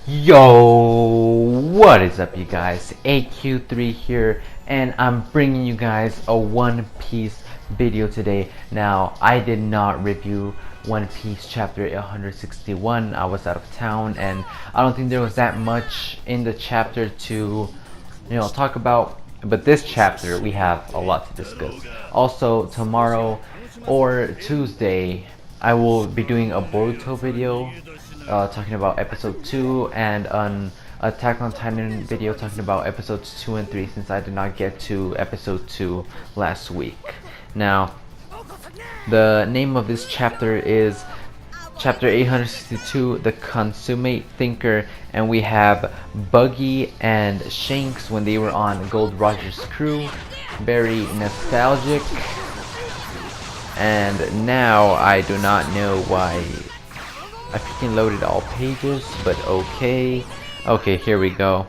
Yo, what is up you guys? AQ3 here, and I'm bringing you guys a One Piece video today. Now, I did not review One Piece chapter 161. I was out of town, and I don't think there was that much in the chapter to, talk about. But this chapter, we have a lot to discuss. Also, tomorrow or Tuesday, I will be doing a Boruto video talking about episode 2 and an Attack on Titan video talking about episodes 2 and 3 since I did not get to episode 2 last week. Now, the name of this chapter is chapter 862, The Consummate Thinker, and we have Buggy and Shanks when they were on Gold Roger's crew. Very nostalgic. And now I do not know why I freaking loaded all pages, but okay. Okay, here we go.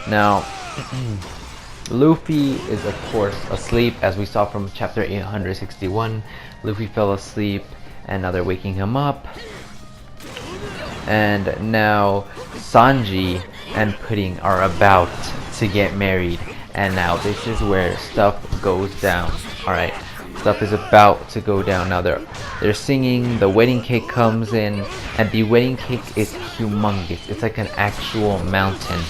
Now, Luffy is of course asleep, as we saw from chapter 861. Luffy fell asleep, and now they're waking him up. And now Sanji and Pudding are about to get married, and now this is where stuff goes down. Alright, stuff is about to go down. Now they're singing, the wedding cake comes in, and the wedding cake is humongous. It's like an actual mountain,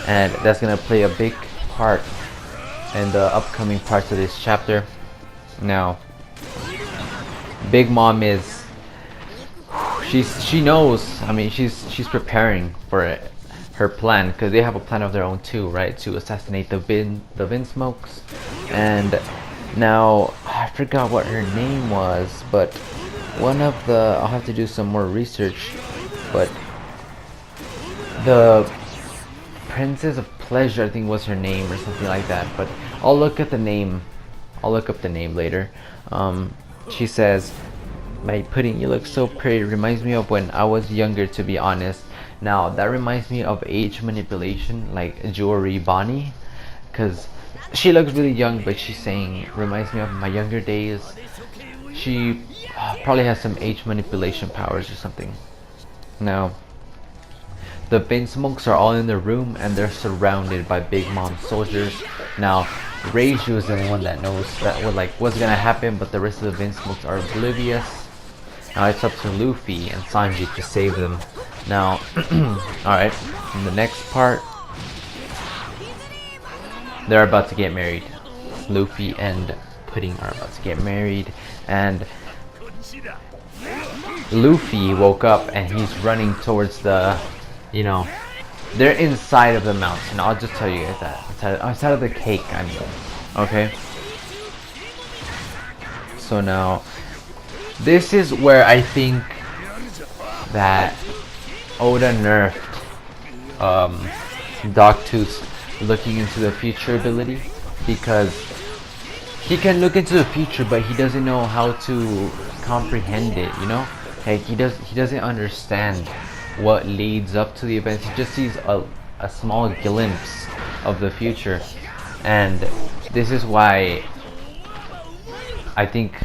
and that's gonna play a big part in the upcoming parts of this chapter. Now, Big Mom is she knows. I mean, she's preparing for it, her plan, because they have a plan of their own too, right? To assassinate the Vinsmokes. And now I forgot what her name was, but one of the, I'll have to do some more research, but the Princess of Pleasure, I think was her name, or something like that. But I'll look at the name. I'll look up the name later. She says, "My Pudding, you look so pretty. Reminds me of when I was younger, to be honest." Now that reminds me of age manipulation, like Jewelry Bonnie, because she looks really young, but she's saying reminds me of my younger days. She probably has some age manipulation powers or something. Now, the Vinsmokes are all in the room, and they're surrounded by Big Mom soldiers. Now, Reiju is the one that knows that what's gonna happen, but the rest of the Vinsmokes are oblivious. Now it's up to Luffy and Sanji to save them. Now, alright, in the next part, they're about to get married. Luffy and Pudding are about to get married, and Luffy woke up and he's running towards the, they're inside of the mountain. I'll just tell you guys that. Outside of the cake, I mean. Okay? So now, this is where I think that Oda nerfed Dogtooth's looking into the future ability, because he can look into the future, but he doesn't know how to comprehend it, Like, he doesn't understand what leads up to the events. He just sees a small glimpse of the future, and this is why I think,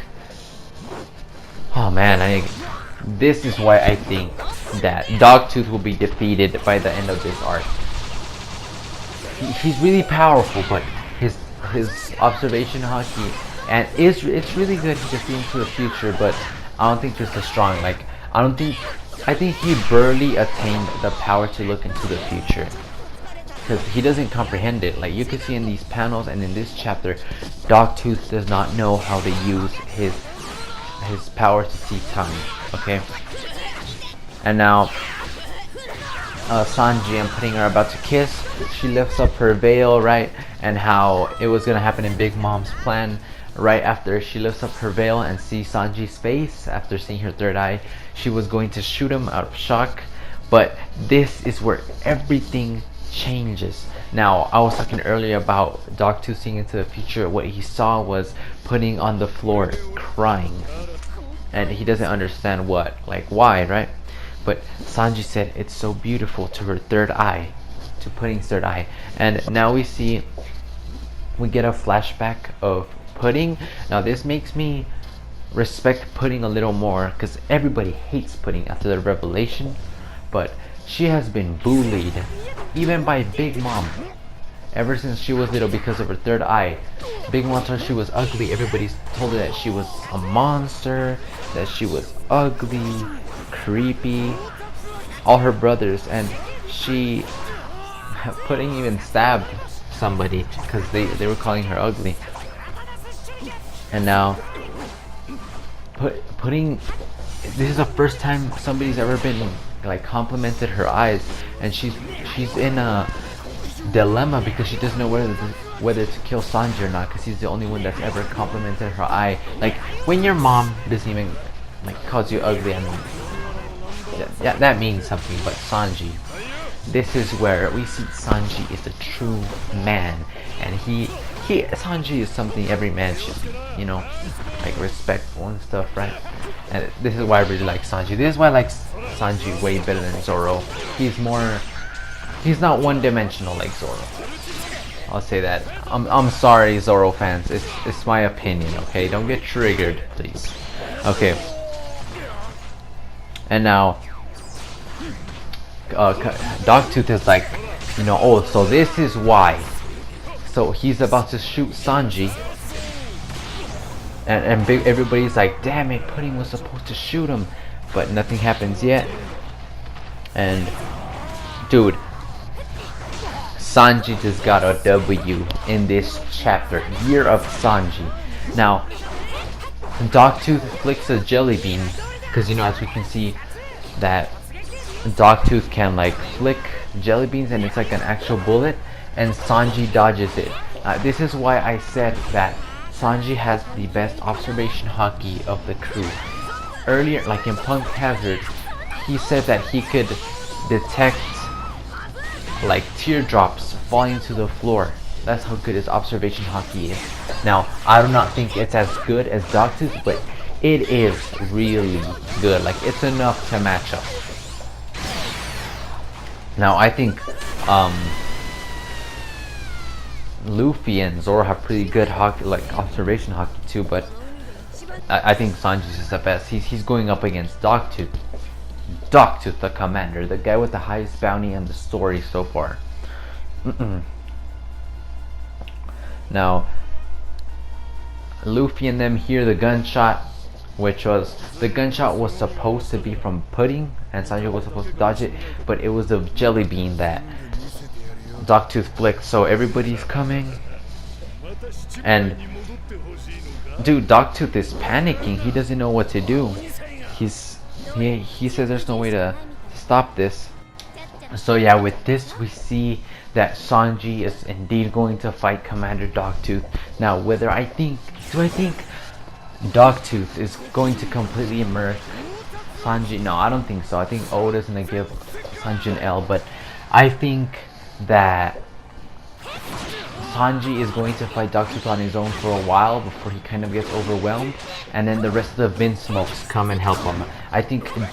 this is why I think that Dogtooth will be defeated by the end of this arc. He's really powerful, but his observation haki, and it's really good to see into the future, but I don't think just as strong. I think he barely attained the power to look into the future, because he doesn't comprehend it. Like, you can see in these panels and in this chapter, Dogtooth does not know how to use his power to see time. Okay, and now Sanji and Pudding are about to kiss. She lifts up her veil, right? And how it was gonna happen in Big Mom's plan. Right after she lifts up her veil and sees Sanji's face, after seeing her third eye, she was going to shoot him out of shock. But this is where everything changes. Now, I was talking earlier about Dogtooth seeing into the future. What he saw was Pudding on the floor crying, and he doesn't understand why, right? But Sanji said it's so beautiful to her third eye, to Pudding's third eye. And now we get a flashback of Pudding. Now this makes me respect Pudding a little more, because everybody hates Pudding after the revelation, but she has been bullied, even by Big Mom, ever since she was little because of her third eye. Big Mom told her she was ugly. Everybody told her that she was a monster, that she was ugly, creepy. All her brothers, and she putting even stabbed somebody because they were calling her ugly. And now putting this is the first time somebody's ever been like complimented her eyes, and she's in a dilemma because she doesn't know whether to kill Sanji or not, because he's the only one that's ever complimented her eye. Like when your mom doesn't even like calls you ugly, I mean, yeah, that means something. But Sanji, this is where we see Sanji is a true man, and Sanji is something every man should be, you know, like respectful and stuff, right? And this is why I really like Sanji. This is why I like Sanji way better than Zoro. He's not one-dimensional like Zoro. I'll say that. I'm sorry, Zoro fans. It's my opinion, okay? Don't get triggered, please. Okay. And now, Dogtooth is like, you know, oh, so this is why. So he's about to shoot Sanji, and everybody's like, damn it, Pudding was supposed to shoot him, but nothing happens yet. And dude, Sanji just got a W in this chapter, Year of Sanji. Now, Dogtooth flicks a jelly bean, because you know, as we can see, that Dogtooth can like flick jelly beans, and it's like an actual bullet, and Sanji dodges it. This is why I said that Sanji has the best observation haki of the crew. Earlier, like in Punk Hazard, he said that he could detect like teardrops falling to the floor. That's how good his observation haki is. Now, I do not think it's as good as Dogtooth, but it is really good. Like, it's enough to match up. Now, I think Luffy and Zoro have pretty good hockey, like observation hockey too, but I think Sanji's is the best. He's going up against Dogtooth. Dogtooth, the commander, the guy with the highest bounty in the story so far. Now, Luffy and them hear the gunshot, the gunshot was supposed to be from Pudding, and Sanji was supposed to dodge it, but it was a jelly bean that Dogtooth flicked. So everybody's coming, and dude, Dogtooth is panicking. He doesn't know what to do. He says there's no way to stop this. So yeah, with this we see that Sanji is indeed going to fight Commander Dogtooth. Now, do I think Dogtooth is going to completely immerse Sanji? No, I don't think so. I think Oda's gonna give Sanji an L, but I think that Sanji is going to fight Dogtooth on his own for a while before he kind of gets overwhelmed, and then the rest of the Vinsmokes come and help him. I think I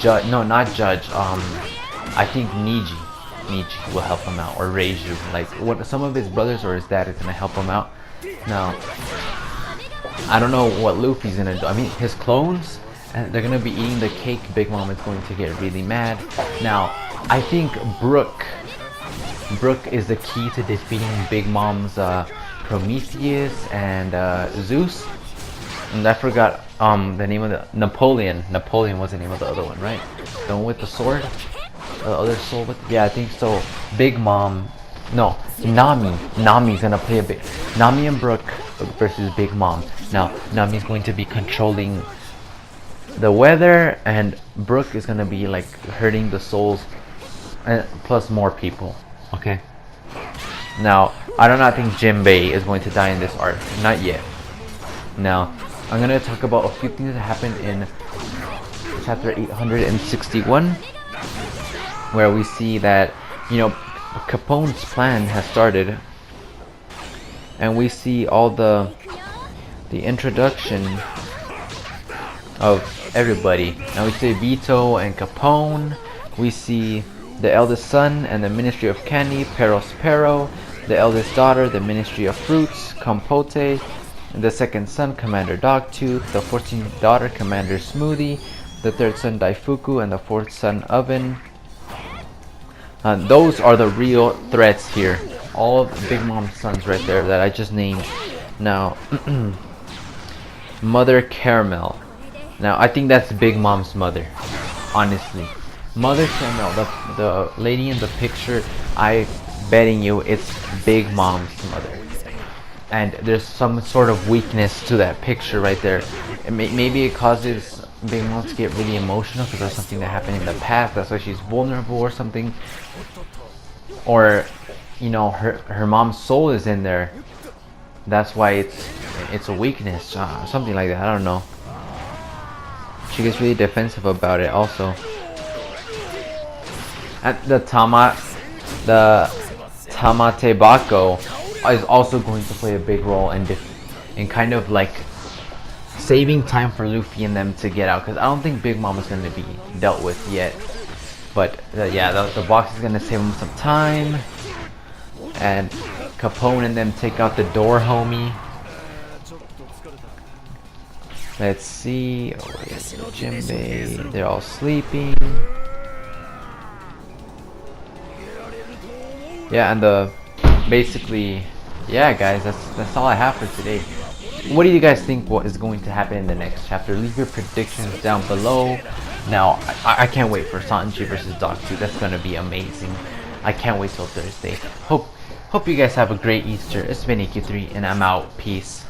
think Niji will help him out, or Reiju. Like, what some of his brothers or his dad is gonna help him out. Now, I don't know what Luffy's gonna do. I mean, his clones, and they're gonna be eating the cake. Big Mom is going to get really mad. Now, I think Brook is the key to defeating Big Mom's Prometheus and Zeus. And I forgot the name of the Napoleon. Napoleon was the name of the other one, right? The one with the sword. The other soul with, yeah, I think so. Big Mom, no, Nami's gonna play a bit. Nami and Brook versus Big Mom. Now, Nami's going to be controlling the weather, and Brook is gonna be like hurting the souls, plus more people. Okay. Now, I do not think Jinbei is going to die in this arc, not yet. Now, I'm gonna talk about a few things that happened in chapter 861. Where we see that, you know, Capone's plan has started, and we see all the introduction of everybody. Now we see Vito and Capone. We see the eldest son and the Ministry of Candy, Perospero. The eldest daughter, the Ministry of Fruits, Compote. And the second son, Commander Dogtooth. The 14th daughter, Commander Smoothie. The third son, Daifuku, and the fourth son, Oven. Those are the real threats here. All of Big Mom's sons right there that I just named. Now, Mother Caramel. Now, I think that's Big Mom's mother. Honestly, Mother Caramel, the lady in the picture, I betting you it's Big Mom's mother. And there's some sort of weakness to that picture right there. Maybe it causes Big Mom to get really emotional because there's something that happened in the past. That's why she's vulnerable or something. Or, you know, her mom's soul is in there. That's why it's a weakness, something like that. I don't know. She gets really defensive about it also. And the Tamatebako is also going to play a big role in kind of like saving time for Luffy and them to get out, because I don't think Big Mom is going to be dealt with yet. But yeah, the box is going to save them some time. And Capone and them take out the door, homie. Let's see. Oh, wait, Jinbei. They're all sleeping. Yeah, and basically, yeah, guys, that's all I have for today. What do you guys think what is going to happen in the next chapter? Leave your predictions down below. Now, I can't wait for Sanji versus Dogtooth. That's gonna be amazing. I can't wait till Thursday. Hope you guys have a great Easter. It's been AQ3, and I'm out. Peace.